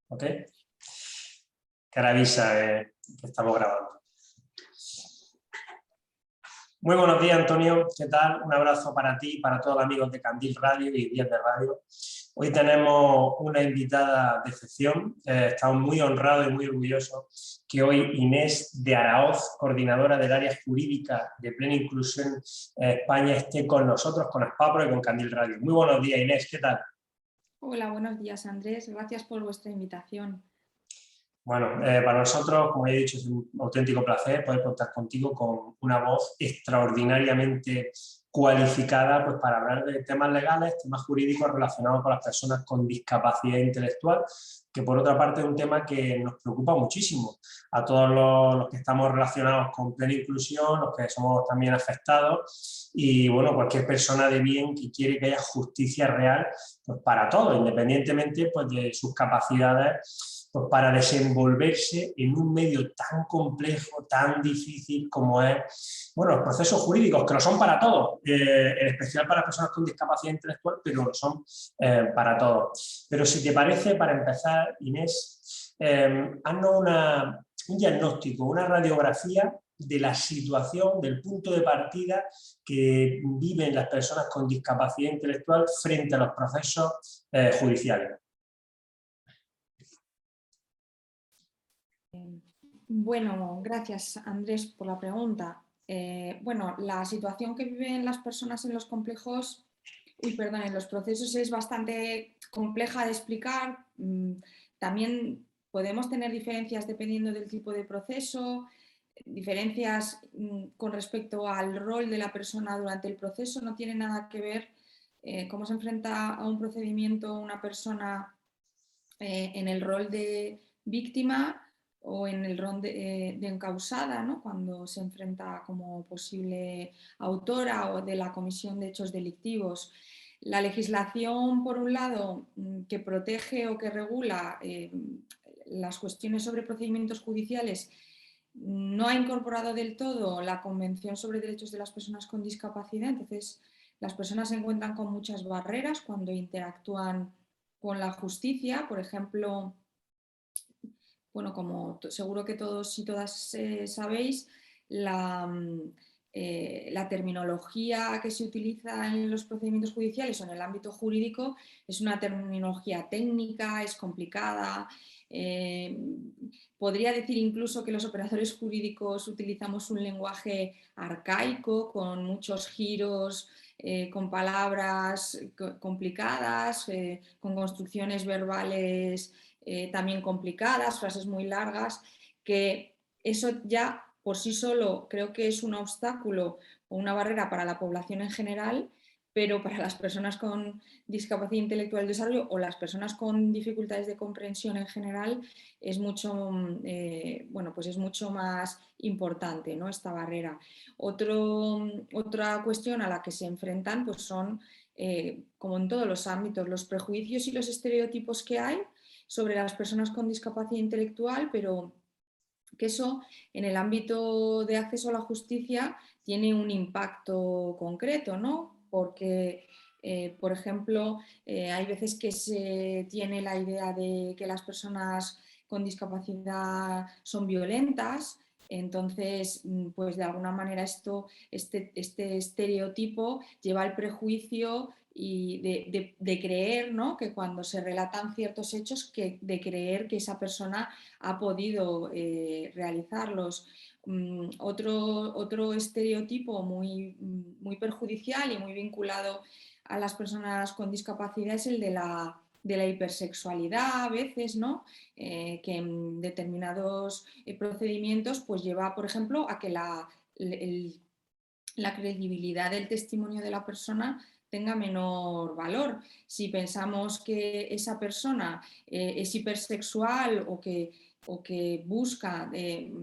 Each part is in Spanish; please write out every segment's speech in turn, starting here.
¿Ok? Que ahora avisa que estamos grabando. Muy buenos días, Antonio. ¿Qué tal? Un abrazo para ti y para todos los amigos de Candil Radio y Días de Radio. Hoy tenemos una invitada de excepción. Estamos muy honrados y muy orgullosos que hoy Inés de Araoz, coordinadora del área jurídica de Plena Inclusión España, esté con nosotros, con Aspapro y con Candil Radio. Muy buenos días, Inés. ¿Qué tal? Hola, buenos días, Andrés. Gracias por vuestra invitación. Bueno, para nosotros, como he dicho, es un auténtico placer poder contar contigo con una voz extraordinariamente cualificada pues, para hablar de temas legales, temas jurídicos relacionados con las personas con discapacidad intelectual, que por otra parte es un tema que nos preocupa muchísimo a todos los que estamos relacionados con Plena Inclusión, los que somos también afectados y bueno, cualquier persona de bien que quiere que haya justicia real pues, para todos, independientemente pues, de sus capacidades pues para desenvolverse en un medio tan complejo, tan difícil como es, bueno, los procesos jurídicos, que lo son para todos, en especial para personas con discapacidad intelectual, pero lo son para todos. Pero si te parece, para empezar, Inés, haznos un diagnóstico, una radiografía de la situación, del punto de partida que viven las personas con discapacidad intelectual frente a los procesos judiciales. Bueno, gracias, Andrés, por la pregunta. Bueno, la situación que viven las personas en los complejos, en los procesos es bastante compleja de explicar. También podemos tener diferencias dependiendo del tipo de proceso, diferencias con respecto al rol de la persona durante el proceso. No tiene nada que ver cómo se enfrenta a un procedimiento una persona en el rol de víctima o en el rol de encausada, ¿no? Cuando se enfrenta como posible autora o de la comisión de hechos delictivos. La legislación, por un lado, que protege o que regula las cuestiones sobre procedimientos judiciales, no ha incorporado del todo la Convención sobre Derechos de las Personas con Discapacidad, entonces las personas se encuentran con muchas barreras cuando interactúan con la justicia. Por ejemplo, bueno, como seguro que todos y todas sabéis, la terminología que se utiliza en los procedimientos judiciales o en el ámbito jurídico es una terminología técnica, es complicada. Podría decir incluso que los operadores jurídicos utilizamos un lenguaje arcaico con muchos giros, con palabras complicadas, con construcciones verbales también complicadas, frases muy largas, que eso ya por sí solo creo que es un obstáculo o una barrera para la población en general, pero para las personas con discapacidad intelectual del desarrollo o las personas con dificultades de comprensión en general es mucho, pues es mucho más importante, ¿no? Esta barrera. Otra cuestión a la que se enfrentan pues son, como en todos los ámbitos, los prejuicios y los estereotipos que hay sobre las personas con discapacidad intelectual, pero que eso en el ámbito de acceso a la justicia tiene un impacto concreto, ¿no? Porque, por ejemplo, hay veces que se tiene la idea de que las personas con discapacidad son violentas. Entonces, pues de alguna manera este estereotipo lleva al prejuicio y de creer, ¿no? Que cuando se relatan ciertos hechos, de creer que esa persona ha podido realizarlos. Otro estereotipo muy perjudicial y muy vinculado a las personas con discapacidad es el de la hipersexualidad a veces, ¿no? Que en determinados procedimientos pues lleva, por ejemplo, a que la credibilidad del testimonio de la persona tenga menor valor. Si pensamos que esa persona es hipersexual o que busca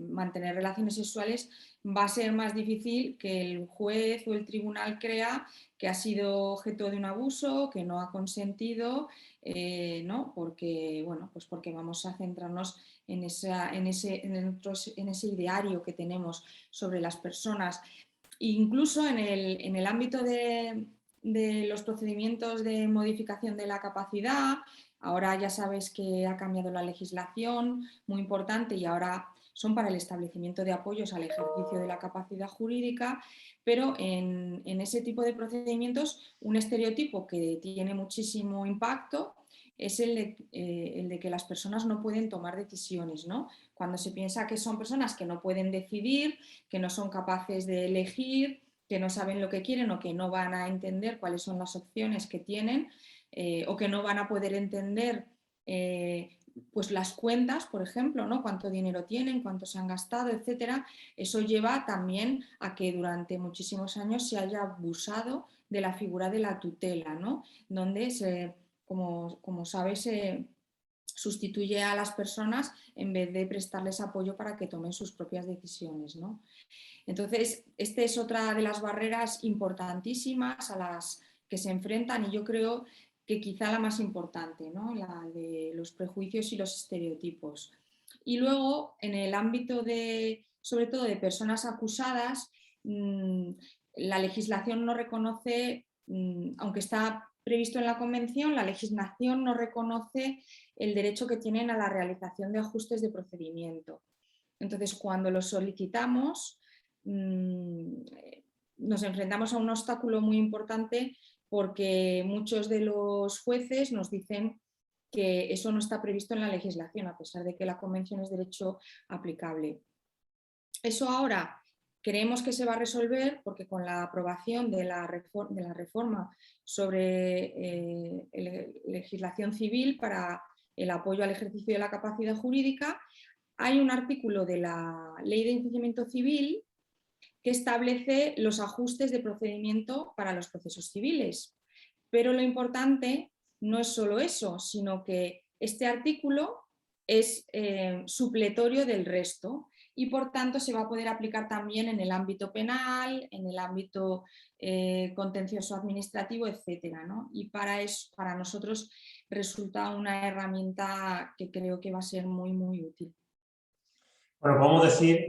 mantener relaciones sexuales, va a ser más difícil que el juez o el tribunal crea que ha sido objeto de un abuso, que no ha consentido, ¿no? Porque vamos a centrarnos en ese ideario que tenemos sobre las personas. Incluso en el ámbito de de los procedimientos de modificación de la capacidad. Ahora ya sabes que ha cambiado la legislación, muy importante, y ahora son para el establecimiento de apoyos al ejercicio de la capacidad jurídica, pero en ese tipo de procedimientos un estereotipo que tiene muchísimo impacto es el de que las personas no pueden tomar decisiones, ¿no? Cuando se piensa que son personas que no pueden decidir, que no son capaces de elegir, que no saben lo que quieren o que no van a entender cuáles son las opciones que tienen, o que no van a poder entender pues las cuentas, por ejemplo, ¿no? Cuánto dinero tienen, cuánto se han gastado, etcétera. Eso lleva también a que durante muchísimos años se haya abusado de la figura de la tutela, ¿no? Donde como sabes, se sustituye a las personas en vez de prestarles apoyo para que tomen sus propias decisiones, ¿no? Entonces, esta es otra de las barreras importantísimas a las que se enfrentan, y yo creo que quizá la más importante, ¿no? La de los prejuicios y los estereotipos. Y luego, en el ámbito sobre todo de personas acusadas, la legislación no reconoce, aunque está previsto en la Convención, la legislación no reconoce el derecho que tienen a la realización de ajustes de procedimiento. Entonces, cuando los solicitamos, nos enfrentamos a un obstáculo muy importante, porque muchos de los jueces nos dicen que eso no está previsto en la legislación, a pesar de que la Convención es derecho aplicable. Eso ahora creemos que se va a resolver, porque con la aprobación de la reforma sobre legislación civil para el apoyo al ejercicio de la capacidad jurídica, hay un artículo de la Ley de Enjuiciamiento Civil que establece los ajustes de procedimiento para los procesos civiles. Pero lo importante no es solo eso, sino que este artículo es supletorio del resto, y por tanto se va a poder aplicar también en el ámbito penal, en el ámbito contencioso administrativo, etcétera, ¿no? Y para nosotros resulta una herramienta que creo que va a ser muy, muy útil. Bueno, podemos decir,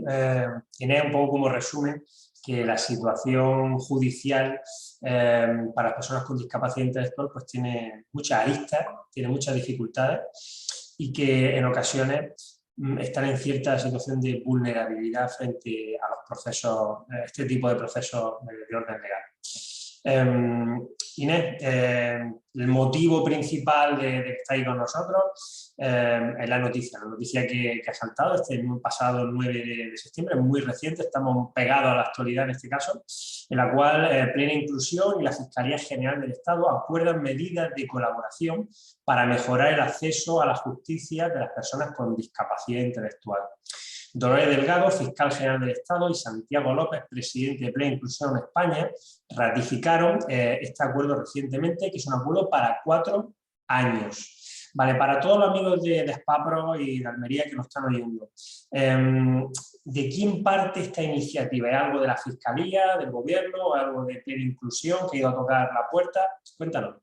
Inés, un poco como resumen, que la situación judicial para las personas con discapacidad intelectual pues tiene muchas aristas, tiene muchas dificultades, y que en ocasiones están en cierta situación de vulnerabilidad frente a los procesos, este tipo de procesos de orden legal. Inés, el motivo principal de que estáis con nosotros es la noticia que ha saltado este pasado 9 de septiembre, muy reciente, estamos pegados a la actualidad en este caso, en la cual Plena Inclusión y la Fiscalía General del Estado acuerdan medidas de colaboración para mejorar el acceso a la justicia de las personas con discapacidad intelectual. Dolores Delgado, fiscal general del Estado, y Santiago López, presidente de Plena Inclusión España, ratificaron este acuerdo recientemente, que es un acuerdo para 4 años. Vale, para todos los amigos de Spapro y de Almería que nos están oyendo, ¿de quién parte esta iniciativa? ¿Es algo de la Fiscalía, del Gobierno, o algo de Plena Inclusión que ha ido a tocar la puerta? Cuéntanos.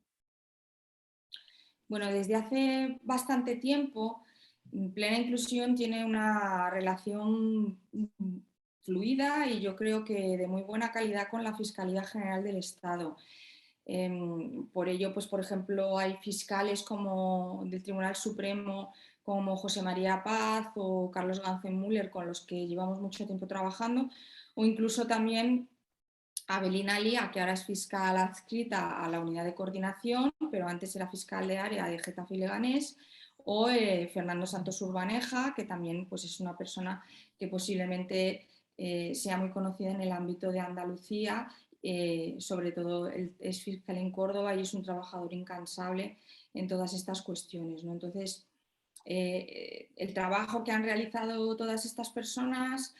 Bueno, desde hace bastante tiempo, Plena Inclusión tiene una relación fluida y yo creo que de muy buena calidad con la Fiscalía General del Estado. Por ello, pues, por ejemplo, hay fiscales como del Tribunal Supremo, como José María Paz o Carlos Ganzen-Müller, con los que llevamos mucho tiempo trabajando, o incluso también Abelina Lía, que ahora es fiscal adscrita a la unidad de coordinación, pero antes era fiscal de área de Getafe y Leganés, o Fernando Santos Urbaneja, que también pues, es una persona que posiblemente sea muy conocida en el ámbito de Andalucía, sobre todo es fiscal en Córdoba y es un trabajador incansable en todas estas cuestiones, ¿no? Entonces, el trabajo que han realizado todas estas personas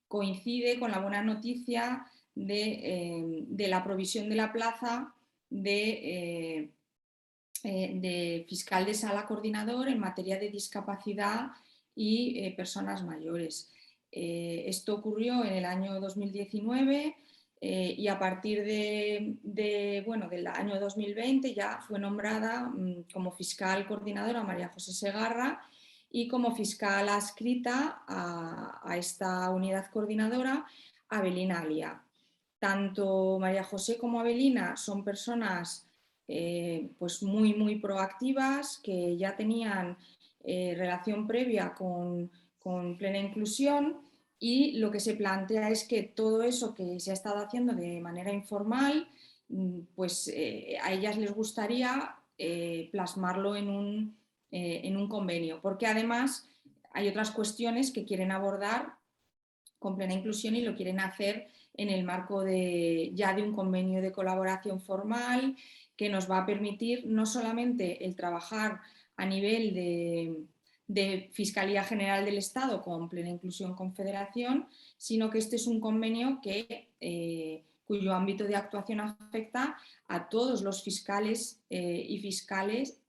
coincide con la buena noticia de la provisión de la plaza de fiscal de sala coordinador en materia de discapacidad y personas mayores. Esto ocurrió en el año 2019 y a partir del año 2020 ya fue nombrada como fiscal coordinadora María José Segarra, y como fiscal adscrita a esta unidad coordinadora Abelina Lía. Tanto María José como Avelina son personas pues muy proactivas, que ya tenían relación previa con Plena Inclusión, y lo que se plantea es que todo eso que se ha estado haciendo de manera informal, pues a ellas les gustaría plasmarlo en un convenio, porque además hay otras cuestiones que quieren abordar con Plena Inclusión y lo quieren hacer en el marco ya de un convenio de colaboración formal que nos va a permitir no solamente el trabajar a nivel de Fiscalía General del Estado con Plena Inclusión Confederación, sino que este es un convenio cuyo ámbito de actuación afecta a todos los fiscales y fiscales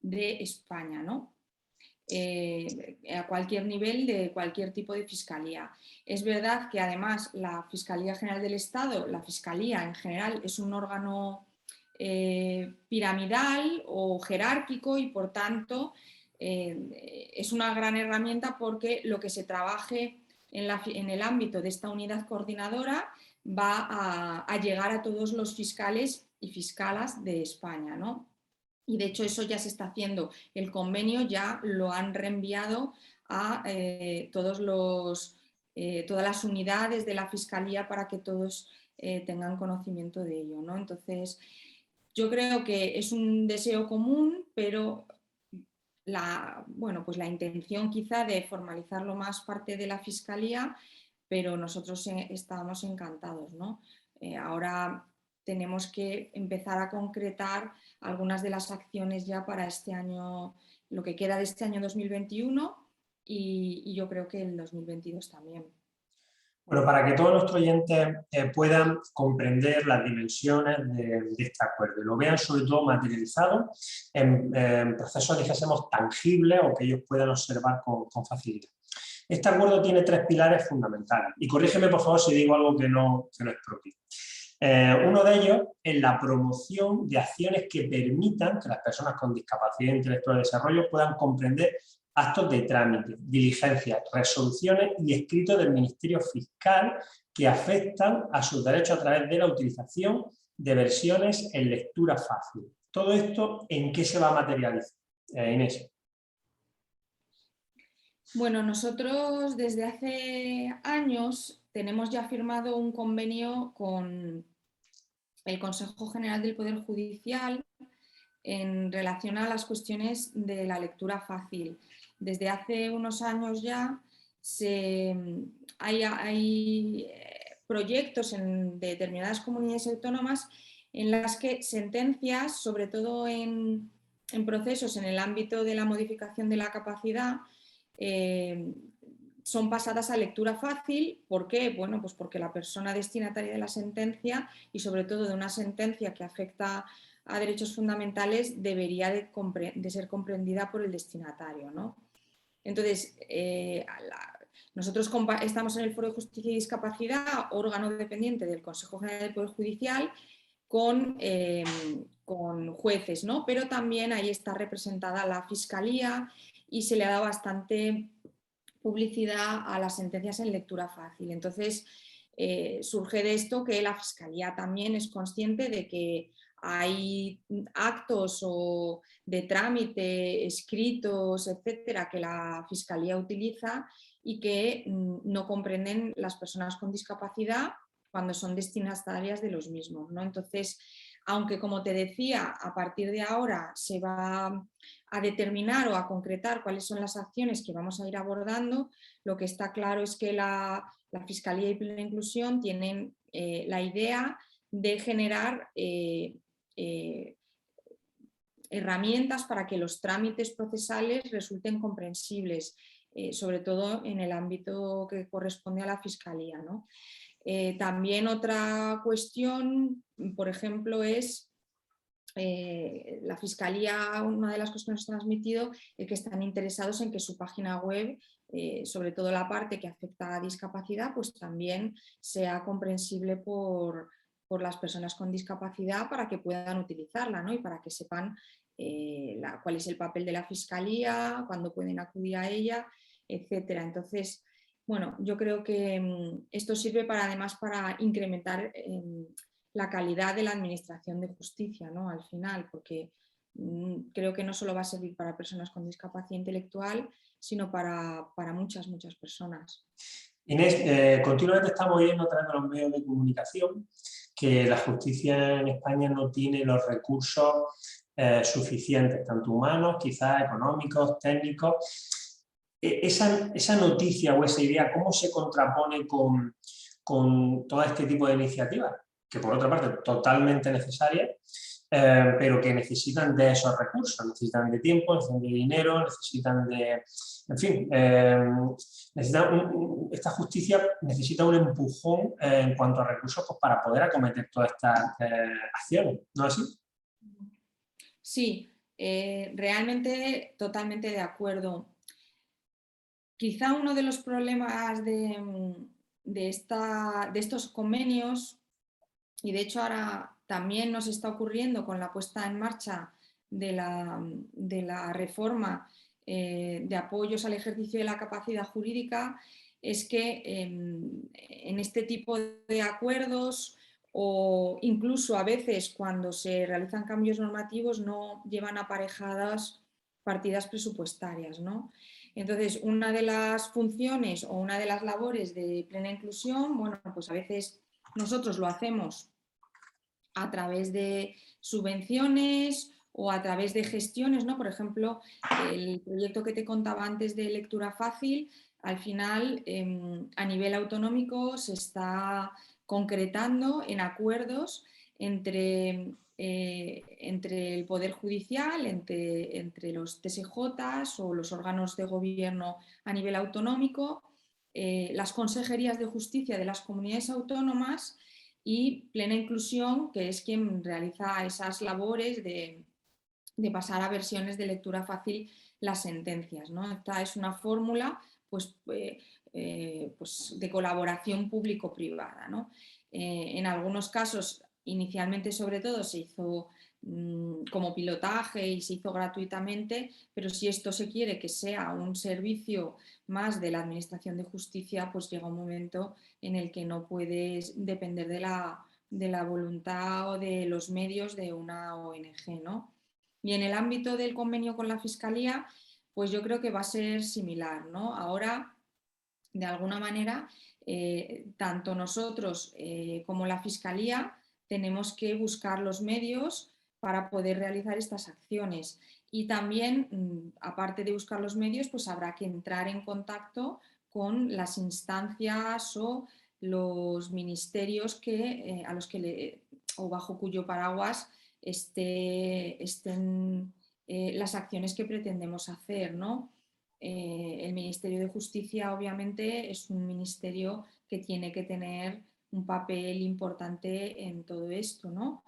de España, ¿no? A cualquier nivel de cualquier tipo de fiscalía. Es verdad que además la Fiscalía General del Estado, la Fiscalía en general, es un órgano piramidal o jerárquico y por tanto es una gran herramienta, porque lo que se trabaje en el ámbito de esta unidad coordinadora va a llegar a todos los fiscales y fiscalas de España, ¿no? Y de hecho eso ya se está haciendo. El convenio ya lo han reenviado a todas las unidades de la Fiscalía para que todos tengan conocimiento de ello, ¿no? Entonces, yo creo que es un deseo común, pero pues la intención quizá de formalizarlo más parte de la Fiscalía, pero nosotros estábamos encantados, ¿no? Ahora tenemos que empezar a concretar algunas de las acciones ya para este año, lo que queda de este año 2021 y yo creo que el 2022 también. Bueno, para que todos nuestros oyentes puedan comprender las dimensiones de este acuerdo y lo vean sobre todo materializado en procesos, dijésemos, tangibles o que ellos puedan observar con facilidad. Este acuerdo tiene tres pilares fundamentales y corrígeme por favor si digo algo que no es propio. Uno de ellos es la promoción de acciones que permitan que las personas con discapacidad intelectual de desarrollo puedan comprender actos de trámite, diligencias, resoluciones y escritos del Ministerio Fiscal que afectan a sus derechos a través de la utilización de versiones en lectura fácil. ¿Todo esto en qué se va a materializar, Inés? Bueno, nosotros desde hace años tenemos ya firmado un convenio con el Consejo General del Poder Judicial en relación a las cuestiones de la lectura fácil. Desde hace unos años ya hay proyectos en determinadas comunidades autónomas en las que sentencias, sobre todo en procesos en el ámbito de la modificación de la capacidad, son pasadas a lectura fácil. ¿Por qué? Bueno, pues porque la persona destinataria de la sentencia, y sobre todo de una sentencia que afecta a derechos fundamentales, debería de ser comprendida por el destinatario, ¿no? Entonces, nosotros estamos en el Foro de Justicia y Discapacidad, órgano dependiente del Consejo General del Poder Judicial, con jueces, ¿no? Pero también ahí está representada la Fiscalía y se le ha dado bastante publicidad a las sentencias en lectura fácil. Entonces, surge de esto que la Fiscalía también es consciente de que hay actos o de trámite, escritos, etcétera, que la Fiscalía utiliza y que no comprenden las personas con discapacidad cuando son destinatarias de los mismos, ¿no? Entonces, aunque, como te decía, a partir de ahora se va a determinar o a concretar cuáles son las acciones que vamos a ir abordando, lo que está claro es que la Fiscalía y Plena Inclusión tienen la idea de generar herramientas para que los trámites procesales resulten comprensibles, sobre todo en el ámbito que corresponde a la Fiscalía, ¿no? También otra cuestión, por ejemplo, es la Fiscalía. Una de las cosas que nos ha transmitido es que están interesados en que su página web, sobre todo la parte que afecta a discapacidad, pues también sea comprensible por las personas con discapacidad, para que puedan utilizarla, ¿no? Y para que sepan cuál es el papel de la Fiscalía, cuándo pueden acudir a ella, etcétera. Entonces, Bueno, yo creo que esto sirve además para incrementar la calidad de la administración de justicia, ¿no? Al final, porque creo que no solo va a servir para personas con discapacidad intelectual, sino para muchas, muchas personas. Inés, continuamente estamos oyendo a través de los medios de comunicación que la justicia en España no tiene los recursos suficientes, tanto humanos, quizás económicos, técnicos. Esa noticia o esa idea, ¿cómo se contrapone con todo este tipo de iniciativas? Que por otra parte, totalmente necesarias, pero que necesitan de esos recursos, necesitan de tiempo, necesitan de dinero, necesitan de... En fin, esta justicia necesita un empujón en cuanto a recursos pues, para poder acometer todas estas acciones, ¿no es así? Sí, realmente totalmente de acuerdo. Quizá uno de los problemas de estos convenios, y de hecho ahora también nos está ocurriendo con la puesta en marcha de la reforma de apoyos al ejercicio de la capacidad jurídica, es que en este tipo de acuerdos o incluso a veces cuando se realizan cambios normativos no llevan aparejadas partidas presupuestarias, ¿no? Entonces, una de las funciones o una de las labores de plena inclusión, bueno, pues a veces nosotros lo hacemos a través de subvenciones o a través de gestiones, ¿no? Por ejemplo, el proyecto que te contaba antes de lectura fácil, al final a nivel autonómico se está concretando en acuerdos entre el Poder Judicial, entre los TSJs o los órganos de gobierno a nivel autonómico, las consejerías de justicia de las comunidades autónomas y Plena Inclusión, que es quien realiza esas labores de pasar a versiones de lectura fácil las sentencias, ¿no? Esta es una fórmula pues, pues de colaboración público-privada, ¿no? En algunos casos, inicialmente sobre todo, se hizo como pilotaje y se hizo gratuitamente, pero si esto se quiere que sea un servicio más de la Administración de Justicia, pues llega un momento en el que no puedes depender de la voluntad o de los medios de una ONG, ¿no? Y en el ámbito del convenio con la Fiscalía, pues yo creo que va a ser similar, ¿no? Ahora, de alguna manera, tanto nosotros como la Fiscalía tenemos que buscar los medios para poder realizar estas acciones. Y también, aparte de buscar los medios, pues habrá que entrar en contacto con las instancias o los ministerios a los que o bajo cuyo paraguas estén las acciones que pretendemos hacer, ¿no? El Ministerio de Justicia obviamente es un ministerio que tiene que tener un papel importante en todo esto, ¿no?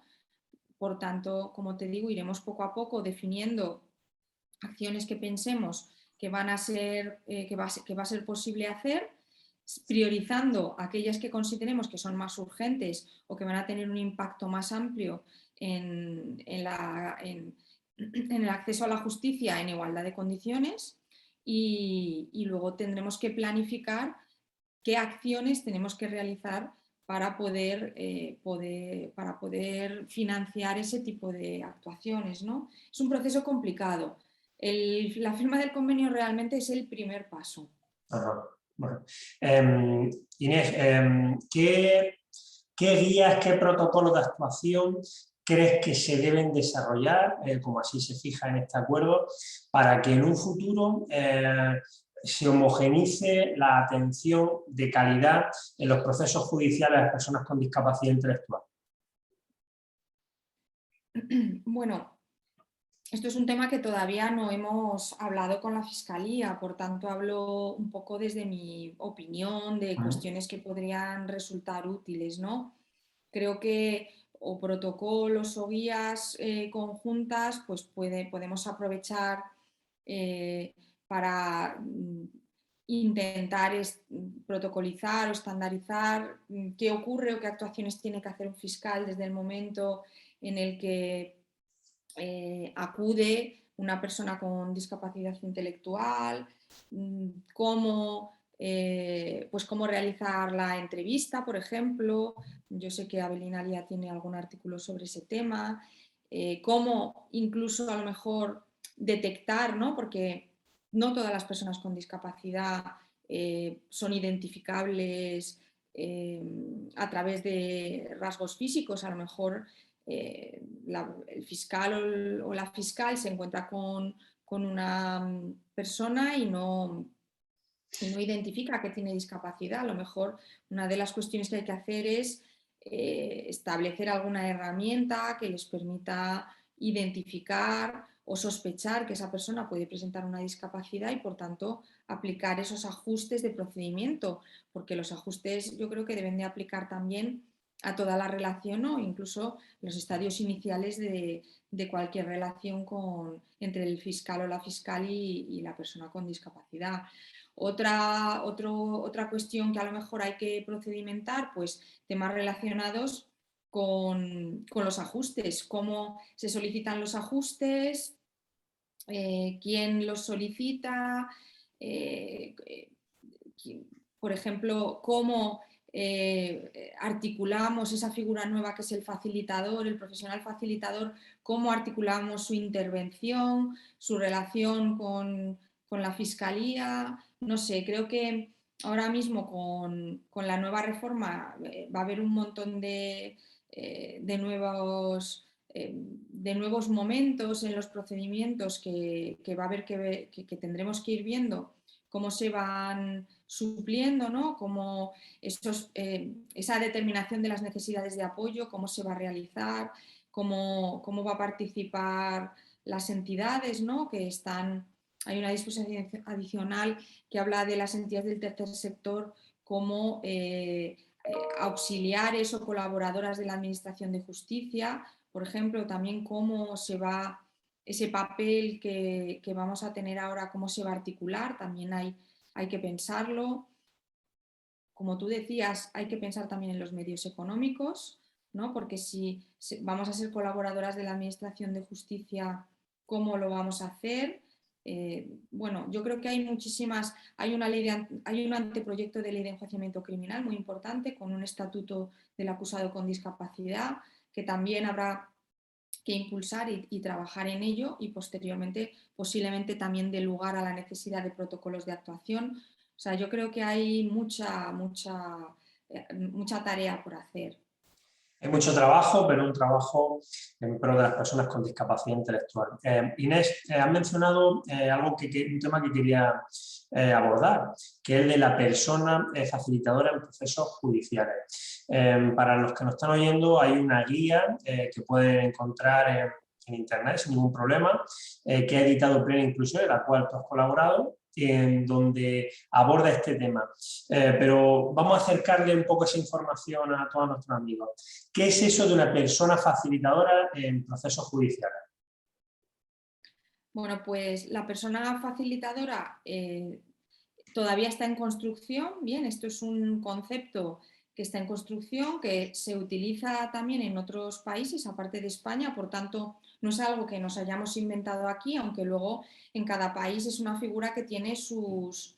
Por tanto, como te digo, iremos poco a poco definiendo acciones que pensemos que van a ser, que va a ser posible hacer, priorizando aquellas que consideremos que son más urgentes o que van a tener un impacto más amplio en el acceso a la justicia en igualdad de condiciones y luego tendremos que planificar qué acciones tenemos que realizar para poder financiar ese tipo de actuaciones, ¿no? Es un proceso complicado. La firma del convenio realmente es el primer paso. Ajá. Bueno. Inés, ¿qué guías, qué protocolos de actuación crees que se deben desarrollar, como así se fija en este acuerdo, para que en un futuro se homogenice la atención de calidad en los procesos judiciales a las personas con discapacidad intelectual? Bueno, esto es un tema que todavía no hemos hablado con la Fiscalía, por tanto hablo un poco desde mi opinión de cuestiones que podrían resultar útiles, ¿no? Creo que o protocolos o guías conjuntas pues podemos aprovechar para intentar protocolizar o estandarizar qué ocurre o qué actuaciones tiene que hacer un fiscal desde el momento en el que acude una persona con discapacidad intelectual, cómo pues cómo realizar la entrevista, por ejemplo. Yo sé que Abelina ya tiene algún artículo sobre ese tema. Cómo incluso a lo mejor detectar, ¿no? Porque no todas las personas con discapacidad son identificables a través de rasgos físicos. A lo mejor el fiscal o la fiscal se encuentra con una persona y no identifica que tiene discapacidad. A lo mejor una de las cuestiones que hay que hacer es establecer alguna herramienta que les permita identificar o sospechar que esa persona puede presentar una discapacidad y por tanto aplicar esos ajustes de procedimiento, porque los ajustes yo creo que deben de aplicar también a toda la relación o incluso los estadios iniciales de cualquier relación entre el fiscal o la fiscal y la persona con discapacidad. Otra cuestión que a lo mejor hay que procedimentar, pues temas relacionados con los ajustes, cómo se solicitan los ajustes, quién los solicita, eh, por ejemplo, cómo articulamos esa figura nueva que es el facilitador, el profesional facilitador, cómo articulamos su intervención, su relación con la fiscalía. No sé, creo que ahora mismo con la nueva reforma va a haber un montón de nuevos momentos en los procedimientos que va a haber que tendremos que ir viendo cómo se van supliendo, ¿no? Cómo esa determinación de las necesidades de apoyo, cómo se va a realizar, cómo va a participar las entidades, ¿no? Que están, hay una disposición adicional que habla de las entidades del tercer sector como auxiliares o colaboradoras de la Administración de Justicia, por ejemplo, también cómo se va ese papel que vamos a tener ahora, cómo se va a articular, también hay que pensarlo. Como tú decías, hay que pensar también en los medios económicos, ¿no? Porque si vamos a ser colaboradoras de la Administración de Justicia, ¿cómo lo vamos a hacer? Bueno, yo creo que hay muchísimas, hay un anteproyecto de ley de enjuiciamiento criminal muy importante con un estatuto del acusado con discapacidad que también habrá que impulsar y trabajar en ello y posteriormente posiblemente también dé lugar a la necesidad de protocolos de actuación. O sea, yo creo que hay mucha tarea por hacer. Hay mucho trabajo, pero un trabajo en pro de las personas con discapacidad intelectual. Inés, has mencionado un tema que quería abordar, que es el de la persona facilitadora en procesos judiciales. Para los que nos están oyendo, hay una guía que pueden encontrar en internet sin ningún problema, que ha editado Plena Inclusión, en la cual tú has colaborado, en donde aborda este tema. Pero vamos a acercarle un poco esa información a todos nuestros amigos. ¿Qué es eso de una persona facilitadora en procesos judiciales? Bueno, pues la persona facilitadora todavía está en construcción. Bien, esto es un concepto que está en construcción, que se utiliza también en otros países, aparte de España, por tanto, no es algo que nos hayamos inventado aquí, aunque luego en cada país es una figura que tiene sus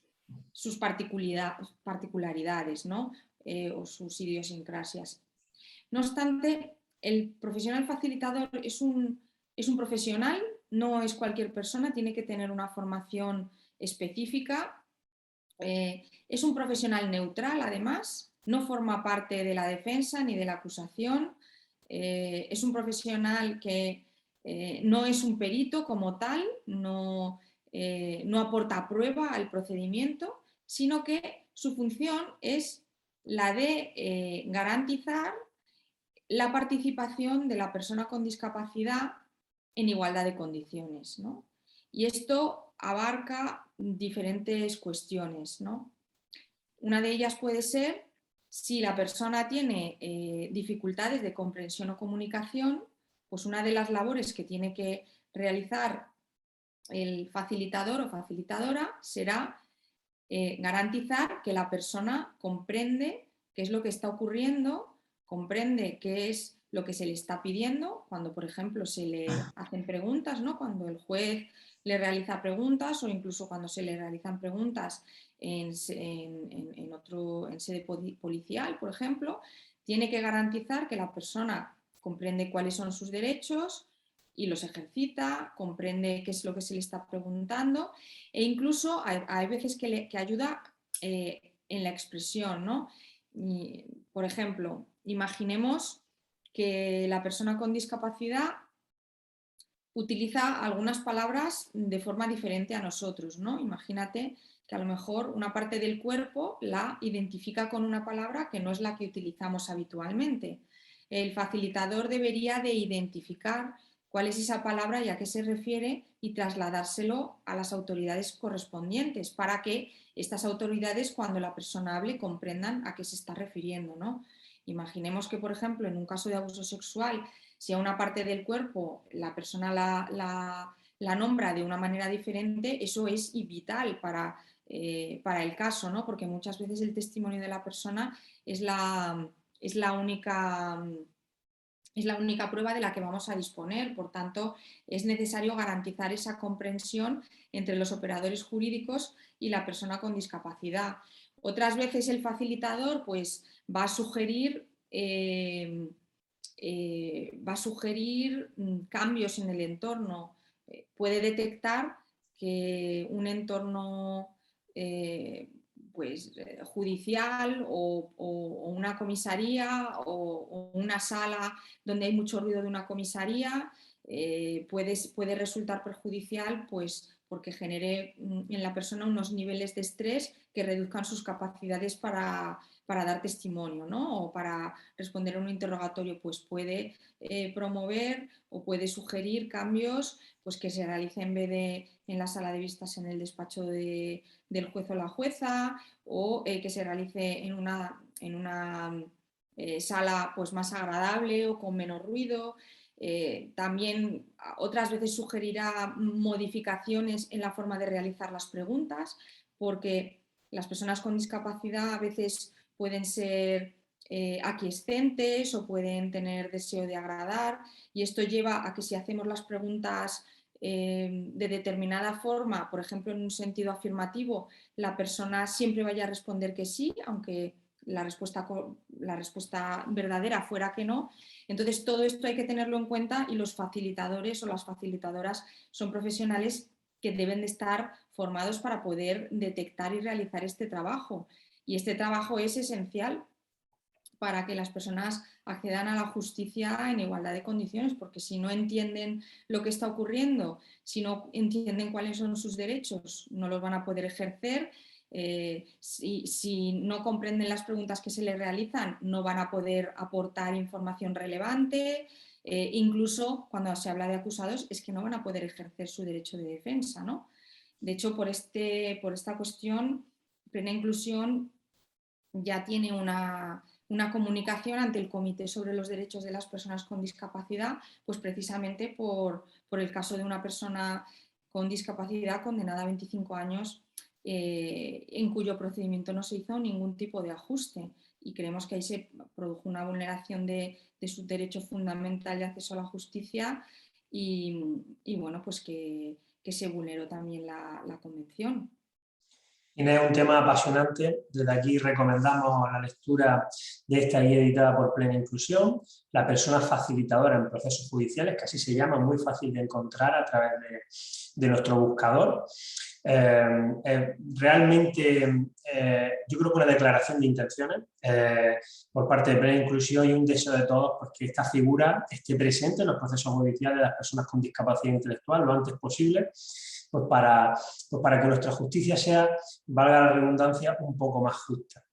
particularidades, ¿no? O sus idiosincrasias. No obstante, el profesional facilitador es un profesional, no es cualquier persona, tiene que tener una formación específica. Es un profesional neutral, además, no forma parte de la defensa ni de la acusación. Es un profesional que no es un perito como tal, no aporta prueba al procedimiento, sino que su función es la de garantizar la participación de la persona con discapacidad en igualdad de condiciones, ¿no? Y esto abarca diferentes cuestiones, ¿no? Una de ellas puede ser si la persona tiene dificultades de comprensión o comunicación, pues una de las labores que tiene que realizar el facilitador o facilitadora será garantizar que la persona comprende qué es lo que está ocurriendo, comprende qué es lo que se le está pidiendo, cuando por ejemplo se le hacen preguntas, ¿no? Cuando el juez le realiza preguntas o incluso cuando se le realizan preguntas en sede policial, por ejemplo, tiene que garantizar que la persona comprende cuáles son sus derechos y los ejercita, comprende qué es lo que se le está preguntando, e incluso hay veces que ayuda en la expresión, ¿no? Por ejemplo, imaginemos que la persona con discapacidad utiliza algunas palabras de forma diferente a nosotros, ¿no? Imagínate que a lo mejor una parte del cuerpo la identifica con una palabra que no es la que utilizamos habitualmente. El facilitador debería de identificar cuál es esa palabra y a qué se refiere y trasladárselo a las autoridades correspondientes para que estas autoridades, cuando la persona hable, comprendan a qué se está refiriendo, ¿no? Imaginemos que, por ejemplo, en un caso de abuso sexual, si a una parte del cuerpo la persona la nombra de una manera diferente, eso es vital para el caso, ¿no? Porque muchas veces el testimonio de la persona es la única prueba de la que vamos a disponer. Por tanto, es necesario garantizar esa comprensión entre los operadores jurídicos y la persona con discapacidad. Otras veces el facilitador pues, va a sugerir cambios en el entorno. Puede detectar que un entorno judicial o una comisaría o una sala donde hay mucho ruido de una comisaría puede resultar perjudicial pues, porque genere en la persona unos niveles de estrés que reduzcan sus capacidades para dar testimonio, ¿no? O para responder a un interrogatorio, pues puede promover o puede sugerir cambios pues, que se realicen en vez de en la sala de vistas en el despacho del juez o la jueza, o que se realice en una sala pues, más agradable o con menos ruido. También otras veces sugerirá modificaciones en la forma de realizar las preguntas, porque las personas con discapacidad a veces pueden ser aquiescentes o pueden tener deseo de agradar, y esto lleva a que si hacemos las preguntas de determinada forma, por ejemplo en un sentido afirmativo, la persona siempre vaya a responder que sí, aunque la respuesta verdadera fuera que no. Entonces todo esto hay que tenerlo en cuenta, y los facilitadores o las facilitadoras son profesionales que deben de estar formados para poder detectar y realizar este trabajo. Y este trabajo es esencial para que las personas accedan a la justicia en igualdad de condiciones, porque si no entienden lo que está ocurriendo, si no entienden cuáles son sus derechos, no los van a poder ejercer. Si no comprenden las preguntas que se les realizan, no van a poder aportar información relevante. Incluso cuando se habla de acusados, es que no van a poder ejercer su derecho de defensa, ¿no? De hecho, por esta cuestión, Plena Inclusión ya tiene una comunicación ante el Comité sobre los Derechos de las Personas con Discapacidad, pues precisamente por el caso de una persona con discapacidad condenada a 25 años en cuyo procedimiento no se hizo ningún tipo de ajuste, y creemos que ahí se produjo una vulneración de su derecho fundamental de acceso a la justicia y bueno, pues que se vulneró también la Convención. Tiene un tema apasionante. Desde aquí recomendamos la lectura de esta guía editada por Plena Inclusión, la persona facilitadora en procesos judiciales, que así se llama, muy fácil de encontrar a través de nuestro buscador. Realmente yo creo que una declaración de intenciones por parte de Plena Inclusión y un deseo de todos pues, que esta figura esté presente en los procesos judiciales de las personas con discapacidad intelectual lo antes posible, pues para que nuestra justicia sea, valga la redundancia, un poco más justa.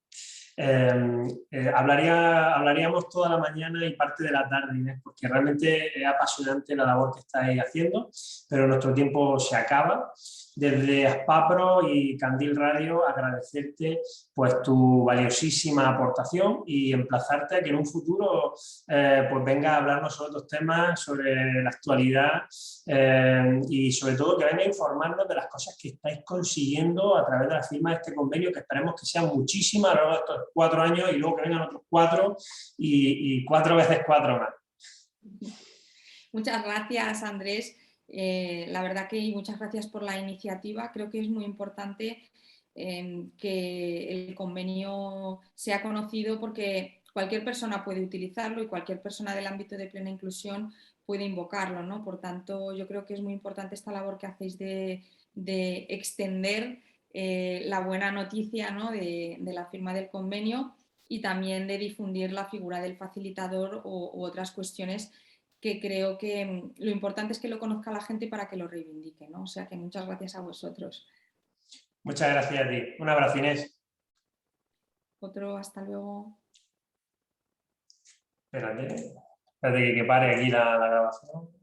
Hablaríamos toda la mañana y parte de la tarde, Inés, porque realmente es apasionante la labor que estáis haciendo, pero nuestro tiempo se acaba. Desde Aspapro y Candil Radio agradecerte pues, tu valiosísima aportación y emplazarte a que en un futuro pues venga a hablarnos sobre otros temas, sobre la actualidad y sobre todo que venga a informarnos de las cosas que estáis consiguiendo a través de la firma de este convenio, que esperemos que sean muchísimas a lo largo de estos 4 años y luego que vengan otros 4 y 4 veces 4 más. Muchas gracias, Andrés. La verdad que muchas gracias por la iniciativa. Creo que es muy importante que el convenio sea conocido, porque cualquier persona puede utilizarlo y cualquier persona del ámbito de plena inclusión puede invocarlo, ¿no? Por tanto, yo creo que es muy importante esta labor que hacéis de extender la buena noticia, ¿no? de la firma del convenio, y también de difundir la figura del facilitador u otras cuestiones que creo que lo importante es que lo conozca la gente para que lo reivindique, ¿no? O sea que muchas gracias a vosotros. Muchas gracias a ti. Un abrazo, Inés. Otro, hasta luego. Espérate que pare aquí la grabación.